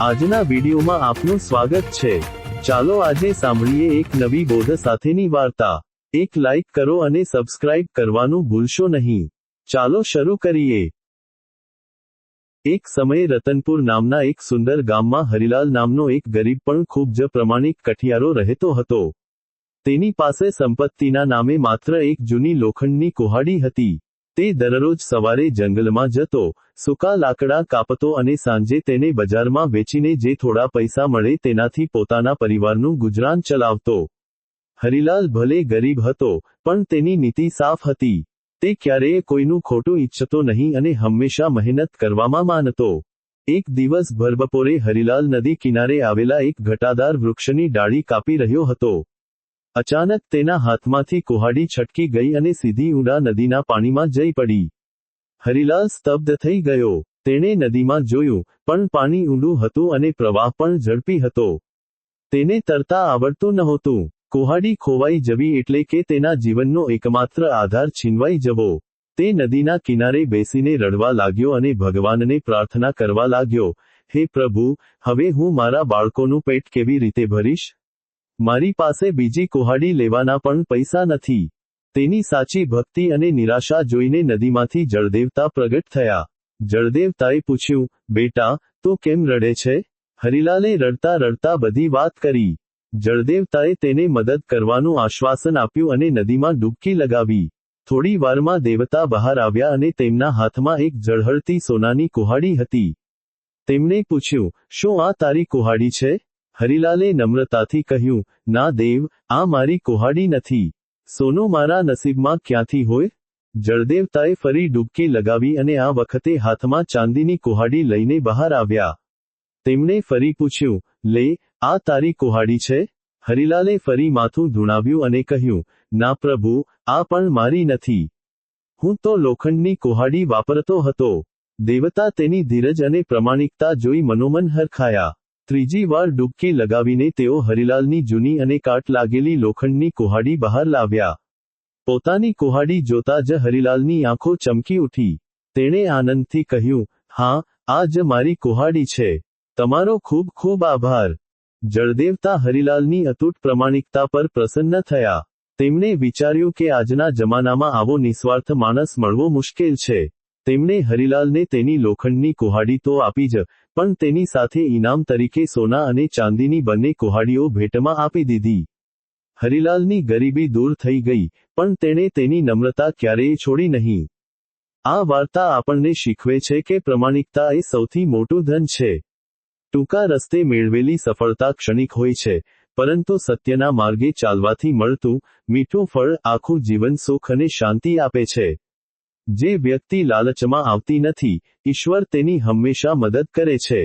આજના વિડીયોમાં આપનું સ્વાગત છે। ચાલો આજે સાંભળીએ એક નવી બોધ સાથેની વાર્તા। એક લાઈક કરો અને સબસ્ક્રાઇબ કરવાનું ભૂલશો નહીં। ચાલો શરૂ કરીએ। એક સમયે રતનપુર નામના એક સુંદર ગામમાં હરિલાલ નામનો એક ગરીબ પણ ખૂબ જ પ્રમાણિક કઠિયારો રહેતો હતો। તેની પાસે સંપત્તિના નામે માત્ર એક જૂની લોખંડની કુહાડી હતી। તે દરરોજ સવારે જંગલમાં જતો, સૂકા લાકડા કાપતો અને સાંજે તેને બજારમાં વેચીને જે થોડા પૈસા મળે તેનાથી પોતાના પરિવારનું ગુજરાન ચલાવતો। હરિલાલ ભલે ગરીબ હતો, પણ તેની નીતિ સાફ હતી। તે ક્યારેય કોઈનું ખોટું ઈચ્છતો નહીં અને હંમેશા મહેનત કરવામાં માનતો। એક દિવસ ભરબપોરે હરિલાલ નદી કિનારે આવેલા એક ઘટાદાર વૃક્ષની ડાળી કાપી રહ્યો હતો। અચાનક તેના હાથમાંથી કુહાડી છટકી ગઈ અને સીધી ઊંડા નદીના પાણીમાં જઈ પડી। હરિલાલ સ્તબ્ધ થઈ ગયો। તેણે નદીમાં જોયું, પણ પાણી ઊંડું હતું અને પ્રવાહ પણ ઝડપી હતો। તેને તરતા આવડતું નહોતું। કુહાડી ખોવાઈ જવી એટલે કે તેના જીવનનો એકમાત્ર આધાર છીનવાઈ જવો। તે નદીના કિનારે બેસીને રડવા લાગ્યો અને ભગવાનને પ્રાર્થના કરવા લાગ્યો, હે પ્રભુ, હવે હું મારા બાળકોનું પેટ કેવી રીતે ભરીશ? મારી પાસે બીજી કુહાડી લેવાના પણ પૈસા નથી। તેની સાચી ભક્તિ અને નિરાશા જોઈને નદીમાંથી જળદેવતા પ્રગટ થયા। જળદેવતાએ પૂછ્યું, બેટા, તું કેમ રડે છે? હરિલાલે રડતા રડતા બધી વાત કરી। જળદેવતાએ તેને મદદ કરવાનું આશ્વાસન આપ્યું અને નદીમાં ડૂબકી લગાવી। થોડી વારમાં દેવતા બહાર આવ્યા અને તેમના હાથમાં એક ઝળહળતી સોનાની કુહાડી હતી। તેમણે પૂછ્યું, શું આ તારી કુહાડી છે? હરિલાલે નમ્રતાથી કહ્યું, ના દેવ, આ મારી કુહાડી નથી। સોનું મારા નસીબમાં ક્યાંથી હોય? જળદેવતાએ ફરી ડૂબકી લગાવી અને આ વખતે હાથમાં ચાંદીની કુહાડી લઈને બહાર આવ્યા। તેમણે ફરી પૂછ્યું, લે, આ તારી કુહાડી છે? હરિલાલે ફરી માથું ધૂણાવ્યું અને કહ્યું, ના પ્રભુ, આ પણ મારી નથી। હું તો લોખંડની કુહાડી વાપરતો હતો। દેવતા તેની ધીરજ અને પ્રમાણિકતા જોઈ મનોમન હરખાયા। ત્રીજી વાર ડૂબકી લગાવીને તેઓ હરિલાલની જૂની અને કાટ લાગેલી લોખંડની કુહાડી બહાર લાવ્યા। પોતાની કુહાડી જોતા જ હરિલાલની આંખો ચમકી ઉઠી। તેણે આનંદથી કહ્યું, હા, આ જ મારી કુહાડી છે। તમારો ખૂબ ખૂબ આભાર। જળદેવતા હરિલાલની અતૂટ પ્રમાણિકતા પર પ્રસન્ન થયા। તેમણે વિચાર્યું કે આજના જમાનામાં આવો નિસ્વાર્થ માણસ મળવો મુશ્કેલ છે। તેમણે હરિલાલને તેની લોખંડની કુહાડી તો આપી જ, પણ તેની સાથે ઇનામ તરીકે સોના અને ચાંદીની બંને કુહાડીઓ ભેટમાં આપી દીધી। હરિલાલની ગરીબી દૂર થઈ ગઈ, પણ તેણે તેની નમ્રતા ક્યારેય છોડી નહીં। આ વાર્તા આપણને શીખવે છે કે પ્રમાણિકતા એ સૌથી મોટું ધન છે। ટૂંકા રસ્તે મેળવેલી સફળતા ક્ષણિક હોય છે, પરંતુ સત્યના માર્ગે ચાલવાથી મળતું મીઠું ફળ આખું જીવન સુખ અને શાંતિ આપે છે। જે વ્યક્તિ લાલચમાં આવતી નથી, ઈશ્વર તેની હંમેશા મદદ કરે છે।